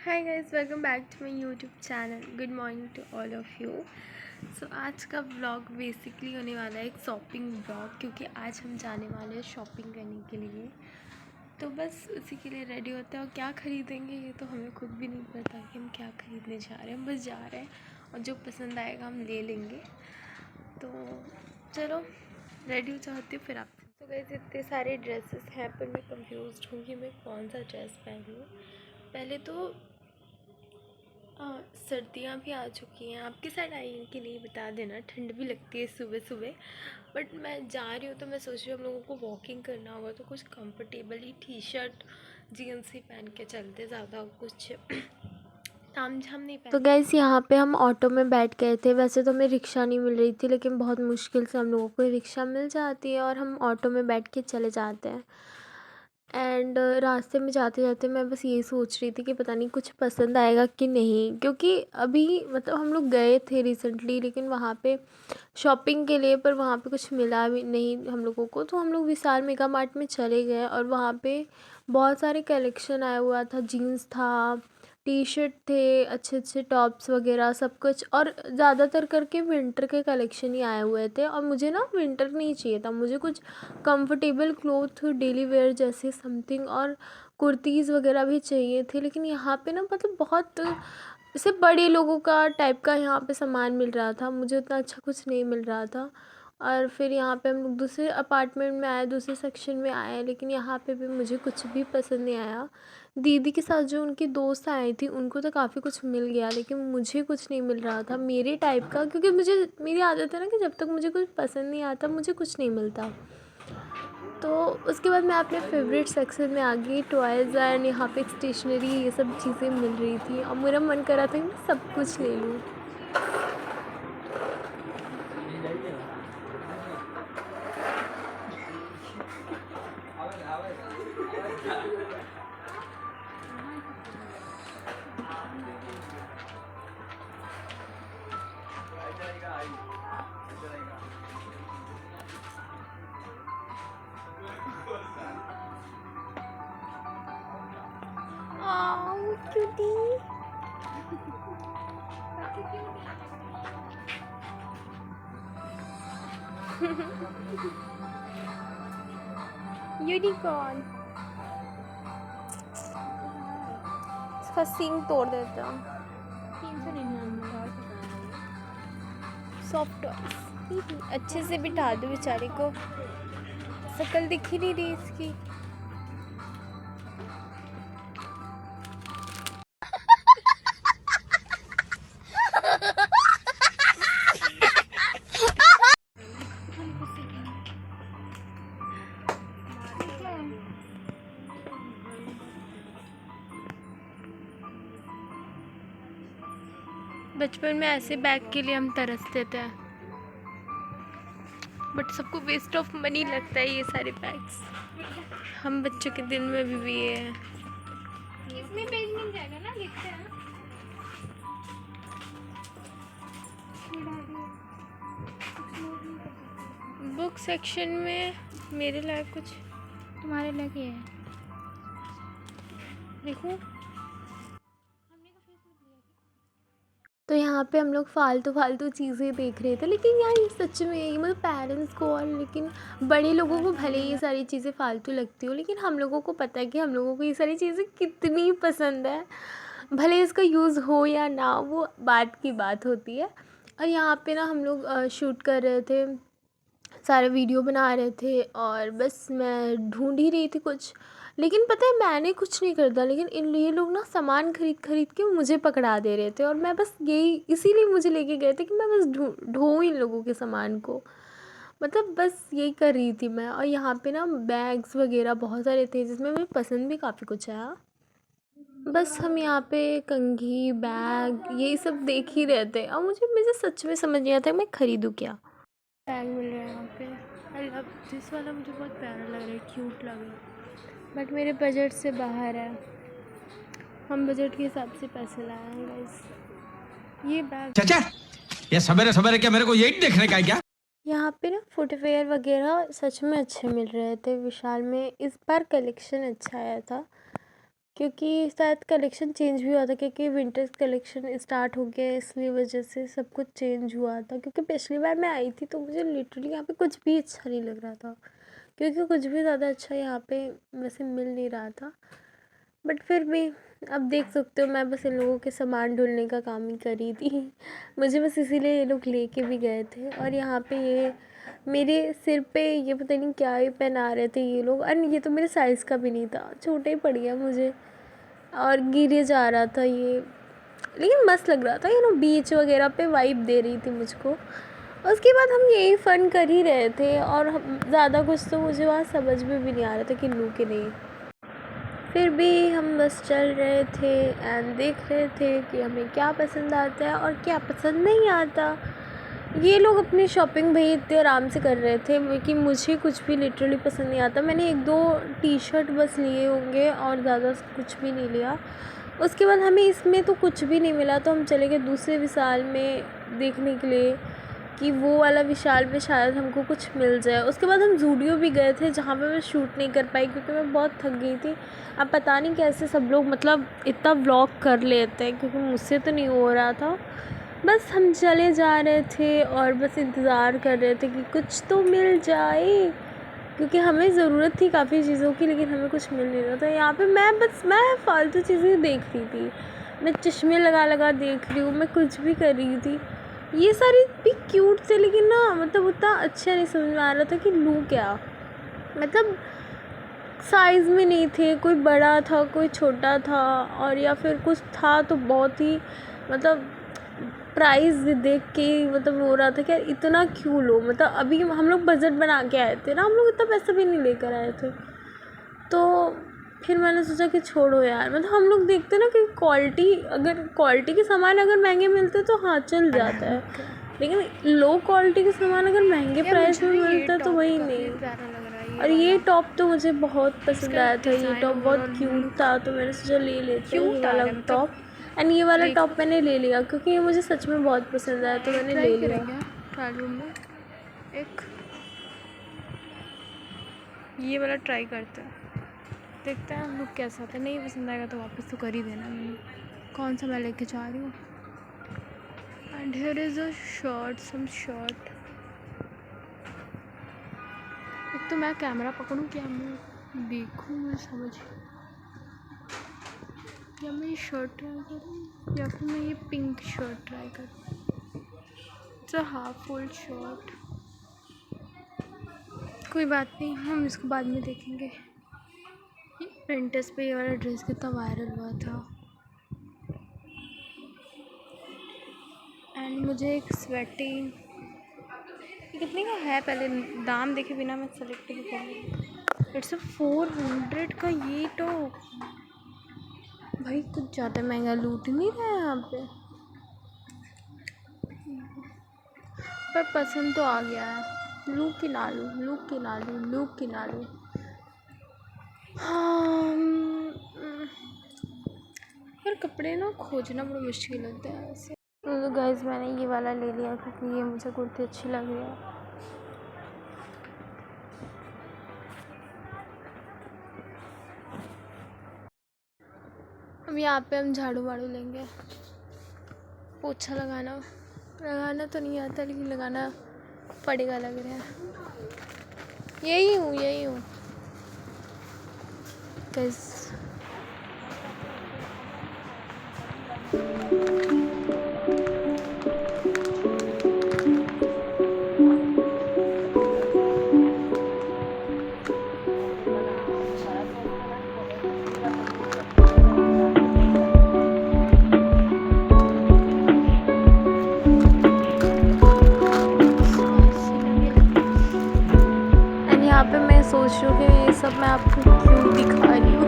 Hi guys, welcome back to my YouTube channel. Good morning to all of you. So आज का vlog basically होने वाला है एक शॉपिंग व्लॉग, क्योंकि आज हम जाने वाले हैं शॉपिंग करने के लिए। तो बस उसी के लिए रेडी होते हैं, और क्या ख़रीदेंगे ये तो हमें खुद भी नहीं पता कि हम क्या ख़रीदने जा रहे हैं। हम बस जा रहे हैं और जो पसंद आएगा हम ले लेंगे। तो चलो रेडी हो जाती हूँ फिर आप। तो गाइस इतने सारे ड्रेसेस हैं, पर मैं कंफ्यूज्ड हूँ कि मैं कौन सा ड्रेस पहनूँ। पहले तो सर्दियाँ भी आ चुकी हैं। आपके साइड आई हैं कि नहीं बता देना। ठंड भी लगती है सुबह सुबह, बट मैं जा रही हूँ तो मैं सोच रही हूँ हम लोगों को वॉकिंग करना होगा, तो कुछ कंफर्टेबल ही टी शर्ट जीन्स ही पहन के चलते, ज़्यादा कुछ ताम झाम नहीं पहन। तो गैस यहाँ पे हम ऑटो में बैठ गए थे। वैसे तो हमें रिक्शा नहीं मिल रही थी, लेकिन बहुत मुश्किल से हम लोगों को रिक्शा मिल जाती है और हम ऑटो में बैठ के चले जाते हैं। एंड रास्ते में जाते जाते मैं बस यही सोच रही थी कि पता नहीं कुछ पसंद आएगा कि नहीं, क्योंकि अभी मतलब हम लोग गए थे रिसेंटली, लेकिन वहाँ पे शॉपिंग के लिए, पर वहाँ पे कुछ मिला भी नहीं हम लोगों को। तो हम लोग विशाल मेगा मार्ट में चले गए और वहाँ पे बहुत सारे कलेक्शन आया हुआ था। जीन्स था, टी शर्ट थे, अच्छे अच्छे टॉप्स वगैरह सब कुछ, और ज़्यादातर करके विंटर के कलेक्शन ही आए हुए थे। और मुझे ना विंटर नहीं चाहिए था, मुझे कुछ कंफर्टेबल क्लोथ डेली वेयर जैसे समथिंग, और कुर्तीज़ वगैरह भी चाहिए थे। लेकिन यहाँ पे ना मतलब बहुत जैसे बड़े लोगों का टाइप का यहाँ पे सामान मिल रहा था, मुझे उतना अच्छा कुछ नहीं मिल रहा था। और फिर यहाँ पे हम लोग दूसरे अपार्टमेंट में आए, दूसरे सेक्शन में आए, लेकिन यहाँ पे भी मुझे कुछ भी पसंद नहीं आया। दीदी के साथ जो उनकी दोस्त आई थी उनको तो काफ़ी कुछ मिल गया, लेकिन मुझे कुछ नहीं मिल रहा था मेरे टाइप का, क्योंकि मुझे मेरी आदत है ना कि जब तक मुझे कुछ पसंद नहीं आता मुझे कुछ नहीं मिलता। तो उसके बाद मैं अपने फेवरेट सेक्शन में आ गई, टॉयज़ एंड यहाँ पे स्टेशनरी ये सब चीज़ें मिल रही थी, और मेरा मन कर रहा था कि मैं सब कुछ ले लूँ। क्यूटी यूनिकॉर्न, इसका सींग तोड़ देता हूँ। सॉफ्ट टॉयज अच्छे से बिठा दो बेचारे को, शक्ल दिख ही नहीं रही इसकी। बचपन में ऐसे बैग के लिए हम तरसते थे, बट सबको वेस्ट ऑफ मनी लगता है ये सारे बैग्स। हम बच्चों के दिल में भी ये है। इसमें पेज मिल जाएगा ना, लिखते हैं। बुक सेक्शन में मेरे लायक कुछ, तुम्हारे लायक है देखो। तो यहाँ पे हम लोग फालतू फालतू चीज़ें देख रहे थे, लेकिन यार ये सच में ये मतलब पेरेंट्स को, और लेकिन बड़े लोगों को भले ये सारी चीज़ें फालतू लगती हो, लेकिन हम लोगों को पता है कि हम लोगों को ये सारी चीज़ें कितनी पसंद है। भले इसका यूज़ हो या ना, वो बात की बात होती है। और यहाँ पे ना हम लोग शूट कर रहे थे, सारे वीडियो बना रहे थे, और बस मैं ढूंढ ही रही थी कुछ। लेकिन पता है मैंने कुछ नहीं खरीदा, लेकिन ये लोग ना सामान खरीद खरीद के मुझे पकड़ा दे रहे थे, और मैं बस यही इसीलिए मुझे लेके गए थे कि मैं बस ढूंढूं इन लोगों के सामान को। मतलब बस यही कर रही थी मैं। और यहाँ पे ना बैग्स वगैरह बहुत सारे थे, जिसमें मुझे पसंद भी काफ़ी कुछ आया। बस हम यहाँ पे कंघी, बैग, यही सब देख ही रहे थे, और मुझे सच में समझ नहीं आता मैं ख़रीदूँ क्या। बैग मिल रहा है यहाँ पे। आई लव दिस वाला, मुझे बहुत प्यारा लग रहा है, क्यूट लग रहा है, बट मेरे बजट से बाहर है। हम बजट के हिसाब से पैसे लाए हैं गाइस। ये बैग चाचा, ये सवेरे सवेरे क्या मेरे को यही देखने का है क्या? यहाँ पे ना फुटवेयर वगैरह सच में अच्छे मिल रहे थे विशाल में। इस बार कलेक्शन अच्छा आया था, क्योंकि शायद कलेक्शन चेंज भी हुआ था, क्योंकि विंटर्स कलेक्शन स्टार्ट हो गया है, इसलिए वजह से सब कुछ चेंज हुआ था। क्योंकि पिछली बार मैं आई थी तो मुझे लिटरली यहाँ पे कुछ भी अच्छा नहीं लग रहा था, क्योंकि कुछ भी ज़्यादा अच्छा यहाँ पे वैसे मिल नहीं रहा था। बट फिर भी अब देख सकते हो, मैं बस इन लोगों के सामान ढूंढने का काम ही करी थी। मुझे बस इसीलिए ये लोग लेके भी गए थे। और यहाँ पे ये मेरे सिर पे ये पता नहीं क्या ही पहना रहे थे ये लोग, और ये तो मेरे साइज़ का भी नहीं था, छोटा ही पड़ गया मुझे और गिरे जा रहा था ये। लेकिन मस्त लग रहा था, बीच वगैरह पे वाइब दे रही थी मुझको। उसके बाद हम यही फ़न कर ही रहे थे, और ज़्यादा कुछ तो मुझे वहाँ समझ में भी नहीं आ रहा था कि लूँ कि नहीं। फिर भी हम बस चल रहे थे एंड देख रहे थे कि हमें क्या पसंद आता है और क्या पसंद नहीं आता। ये लोग अपनी शॉपिंग भाई इतने आराम से कर रहे थे कि मुझे कुछ भी लिटरली पसंद नहीं आता। मैंने 1-2 टी शर्ट बस लिए होंगे और ज़्यादा कुछ भी नहीं लिया। उसके बाद हमें इसमें तो कुछ भी नहीं मिला, तो हम चले गए दूसरे विशाल में देखने के लिए कि वो वाला विशाल में शायद हमको कुछ मिल जाए। उसके बाद हम ज़ूडियो भी गए थे, जहाँ पे मैं शूट नहीं कर पाई क्योंकि मैं बहुत थक गई थी। अब पता नहीं कैसे सब लोग मतलब इतना व्लॉग कर लेते हैं, क्योंकि मुझसे तो नहीं हो रहा था। बस हम चले जा रहे थे और बस इंतज़ार कर रहे थे कि कुछ तो मिल जाए, क्योंकि हमें ज़रूरत थी काफ़ी चीज़ों की, लेकिन हमें कुछ मिल नहीं रहा था। यहाँ पे मैं फ़ालतू चीज़ें देख रही थी, मैं चश्मे लगा लगा देख रही हूँ, मैं कुछ भी कर रही थी। ये सारी भी क्यूट थे, लेकिन ना मतलब उतना अच्छा नहीं समझ में आ रहा था कि लूँ क्या। मतलब साइज़ में नहीं थे, कोई बड़ा था कोई छोटा था, और या फिर कुछ था तो बहुत ही मतलब प्राइस देख के मतलब हो रहा था कि यार इतना क्यों लो। मतलब अभी हम लोग बजट बना के आए थे ना, हम लोग इतना पैसा भी नहीं लेकर आए थे। तो फिर मैंने सोचा कि छोड़ो यार, मतलब हम लोग देखते ना कि क्वालिटी के सामान अगर महंगे मिलते तो हाँ चल जाता है, लेकिन लो क्वालिटी के सामान अगर महंगे प्राइस में मिलता है तो वही नहीं। और ये टॉप तो मुझे बहुत पसंद आया था, ये टॉप बहुत क्यूट था, तो मैंने सोचा ले लेते हैं ये वाला टॉप। एंड ये वाला टॉप मैंने ले लिया क्योंकि ये मुझे सच में बहुत पसंद आया, तो मैंने ले लिया। ट्रायल रूम में एक ये वाला ट्राई करते हैं, देखते हैं लुक कैसा आता है। नहीं पसंद आएगा तो वापस तो कर ही देना। मैंने कौन सा मैं लेके जा रही हूँ। And here is a shirt, some shirt. एक तो मैं कैमरा पकड़ूँ क्या मैं देखूँ, मैं समझ, या मैं ये शर्ट ट्राई करूँ या फिर मैं ये पिंक शर्ट ट्राई करूँ। It's a half full shirt, कोई बात नहीं, हम इसको बाद में देखेंगे। पिंटरेस्ट पे ये वाला ड्रेस कितना वायरल हुआ था। एंड मुझे एक स्वेटिंग, कितने का है पहले दाम देखे बिना मैं सेलेक्ट भी कर लूँ। इट्स 400 का ये टॉप। भाई कुछ ज़्यादा महंगा लूट नहीं रहा है यहाँ पे, पर पसंद तो आ गया है। लूँ कि ना लूँ, लूँ कि ना लूँ, लूँ कि ना लूँ। हाँ यार कपड़े ना खोजना बड़ा मुश्किल होता है ऐसे। तो गाइस मैंने ये वाला ले लिया क्योंकि ये मुझे कुर्ती अच्छी लग रही है। अब यहाँ पे हम झाड़ू वाड़ू लेंगे। पोछा लगाना तो नहीं आता, लेकिन लगाना पड़ेगा लग रहा है। यही हूँ गाइस। यहाँ पे मैं सोच रही हूँ कि ये सब मैं आपको क्यों दिखा रही हूँ।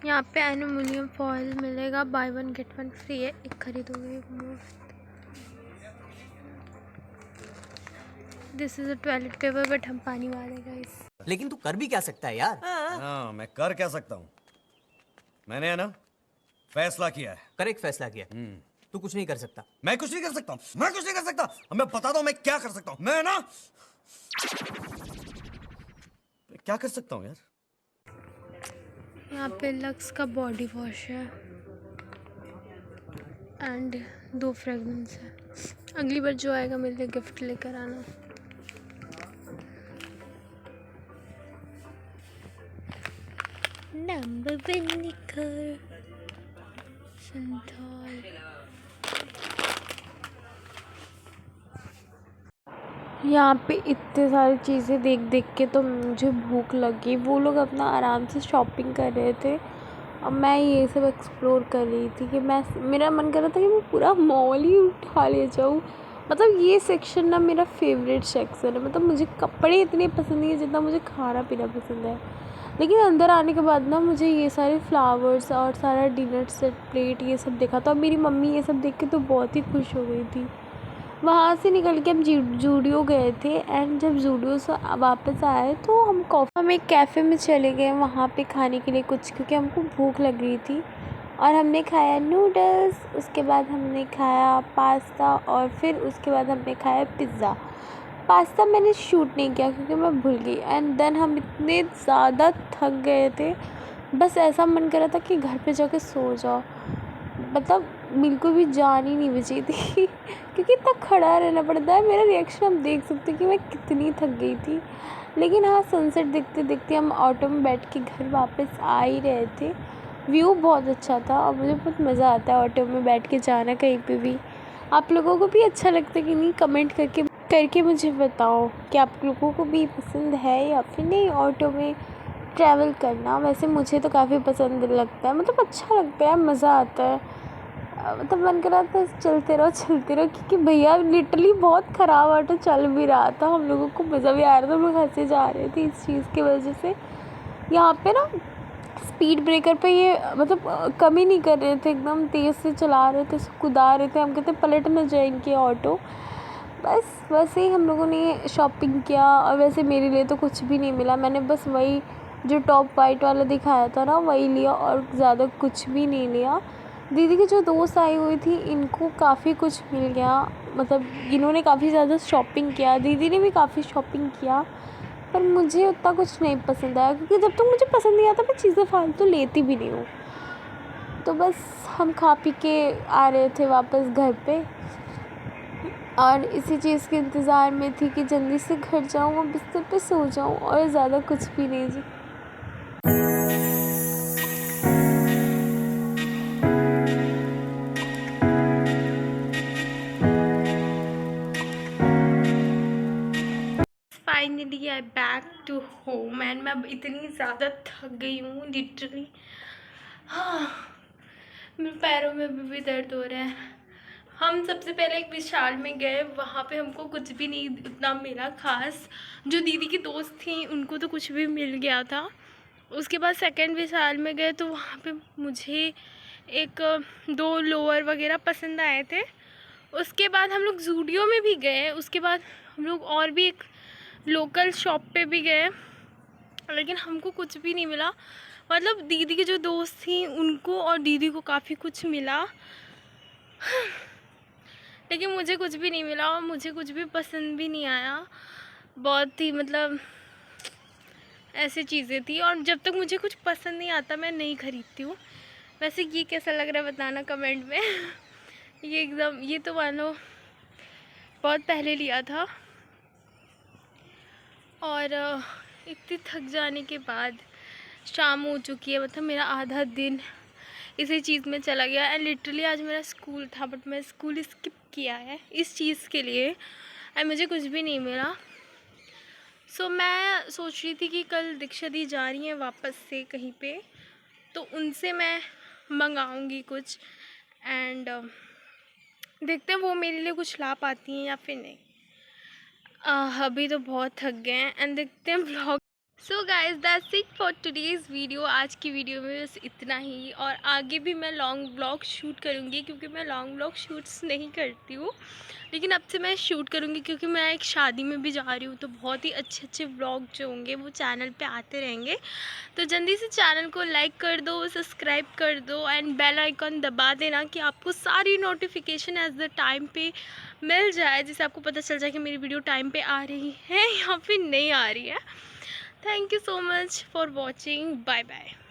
यहाँ पे एल्युमिनियम फॉयल मिलेगा, by one get one free है, एक खरीदोगे एक मुफ्त। This is a toilet paper but हम पानी वाले गाइस। लेकिन तू कर भी क्या सकता है यार? हाँ, मैं कर क्या सकता हूँ? मैंने है ना फैसला किया है। करेक्ट फैसला किया। तू कुछ नहीं कर सकता। मैं कुछ नहीं कर सकता हूँ, मैं कुछ नहीं कर सकता। अब मैं बताता हूँ मैं क्या कर सकता हूँ। मैं ना मैं क्या कर सकता हूँ यार? यहाँ पे लक्स का बॉडी वॉश है एंड 2 फ्रेगरेंस है। अगली बार जो आएगा मेरे लिए गिफ्ट लेकर आना। नंबर वन निकर संथाल। यहाँ पे इतने सारी चीज़ें देख देख के तो मुझे भूख लगी। वो लोग अपना आराम से शॉपिंग कर रहे थे और मैं ये सब एक्सप्लोर कर रही थी कि मेरा मन कर रहा था कि मैं पूरा मॉल ही उठा ले जाऊँ। मतलब ये सेक्शन ना मेरा फेवरेट सेक्शन है। मतलब मुझे कपड़े इतने पसंद नहीं है जितना मुझे खाना पीना पसंद है। लेकिन अंदर आने के बाद ना मुझे ये सारे फ्लावर्स और सारा डिनर सेट प्लेट ये सब देखा था और मेरी मम्मी ये सब देख के तो बहुत ही खुश हो गई थी। वहाँ से निकल के हम जूडियो गए थे एंड जब जूडियो से वापस आए तो हम एक कैफ़े में चले गए वहाँ पे खाने के लिए कुछ, क्योंकि हमको भूख लग रही थी। और हमने खाया नूडल्स, उसके बाद हमने खाया पास्ता और फिर उसके बाद हमने खाया पिज़्ज़ा। पास्ता मैंने शूट नहीं किया क्योंकि मैं भूल गई एंड देन हम इतने ज़्यादा थक गए थे, बस ऐसा मन कर रहा था कि घर पे जाके सो जाओ। मतलब बिल्कुल भी जान ही नहीं बची थी क्योंकि इतना खड़ा रहना पड़ता है। मेरा रिएक्शन आप देख सकते हो कि मैं कितनी थक गई थी। लेकिन हाँ, सनसेट देखते देखते हम ऑटो में बैठ के घर वापस आ ही रहे थे। व्यू बहुत अच्छा था और मुझे बहुत मज़ा आता है ऑटो में बैठ के जाना कहीं पे भी। आप लोगों को भी अच्छा लगता है कि नहीं? कमेंट करके मुझे बताओ कि आप लोगों को भी पसंद है या फिर नहीं ऑटो में ट्रैवल करना। वैसे मुझे तो काफ़ी पसंद लगता है, मतलब अच्छा लगता है, मज़ा आता है। मतलब मन कर रहा था चलते रहो क्योंकि भैया लिटरली बहुत ख़राब ऑटो चल भी रहा था। हम लोगों को मज़ा भी आ रहा था, हम लोग हंसे जा रहे थे इस चीज़ की वजह से। यहाँ पे ना स्पीड ब्रेकर पे ये मतलब कम ही नहीं कर रहे थे, एकदम तेज़ से चला रहे थे, कुदा रहे थे। हम कहते पलट न जाए इनके ऑटो। बस वैसे ही हम लोगों ने शॉपिंग किया और वैसे मेरे लिए तो कुछ भी नहीं मिला। मैंने बस वही जो टॉप वाइट वाला दिखाया था ना वही लिया और ज़्यादा कुछ भी नहीं लिया। दीदी की जो दोस्त आई हुई थी इनको काफ़ी कुछ मिल गया, मतलब इन्होंने काफ़ी ज़्यादा शॉपिंग किया, दीदी ने भी काफ़ी शॉपिंग किया, पर मुझे उतना कुछ नहीं पसंद आया क्योंकि जब तक मुझे पसंद नहीं आता मैं चीज़ें फालतू लेती भी नहीं हूँ। तो बस हम खा पी के आ रहे थे वापस घर पे और इसी चीज़ के इंतज़ार में थी कि जल्दी से घर जाऊँ और बिस्तर पे सो जाऊँ और ज़्यादा कुछ भी नहीं जी। Finally I back to home and मैं अब इतनी ज़्यादा थक गई हूँ लिटरली। हाँ, मेरे पैरों में भी दर्द हो रहा है। हम सबसे पहले एक विशाल में गए, वहाँ पे हमको कुछ भी नहीं उतना मिला खास। जो दीदी की दोस्त थी उनको तो कुछ भी मिल गया था। उसके बाद सेकंड विशाल में गए तो वहाँ पे मुझे एक 2 लोअर वगैरह पसंद आए थे। उसके बाद हम लोग जूडियो में भी गए, उसके बाद हम लोग और भी एक लोकल शॉप पे भी गए, लेकिन हमको कुछ भी नहीं मिला। मतलब दीदी की जो दोस्त थी उनको और दीदी को काफ़ी कुछ मिला, लेकिन मुझे कुछ भी नहीं मिला और मुझे कुछ भी पसंद भी नहीं आया। बहुत ही मतलब ऐसी चीज़ें थी और जब तक मुझे कुछ पसंद नहीं आता मैं नहीं खरीदती हूँ। वैसे ये कैसा लग रहा है बताना कमेंट में। ये एकदम ये तो मान लो बहुत पहले लिया था और इतनी थक जाने के बाद शाम हो चुकी है, मतलब मेरा आधा दिन इसी चीज़ में चला गया। एंड लिटरली आज मेरा स्कूल था बट मैं स्कूल स्किप किया है इस चीज़ के लिए एंड मुझे कुछ भी नहीं मिला। सो मैं सोच रही थी कि कल दीक्षा दी जा रही हैं वापस से कहीं पे, तो उनसे मैं मंगाऊंगी कुछ एंड देखते हैं वो मेरे लिए कुछ ला पाती हैं या फिर नहीं। अभी तो बहुत थक गए हैं एंड देखते हैं blog. So guys that's it for today's video. आज की वीडियो में बस इतना ही, और आगे भी मैं लॉन्ग ब्लॉग शूट करूँगी क्योंकि मैं लॉन्ग ब्लॉग शूट्स नहीं करती हूँ, लेकिन अब से मैं शूट करूँगी क्योंकि मैं एक शादी में भी जा रही हूँ। तो बहुत ही अच्छे अच्छे ब्लॉग जो होंगे वो चैनल पे आते रहेंगे। तो जल्दी से चैनल को लाइक कर दो, सब्सक्राइब कर दो एंड बेल आइकन दबा देना कि आपको सारी नोटिफिकेशन एट द टाइम पे मिल जाए, जिससे आपको पता चल जाए कि मेरी वीडियो टाइम पे आ रही है या फिर नहीं आ रही है। Thank you so much for watching. Bye bye.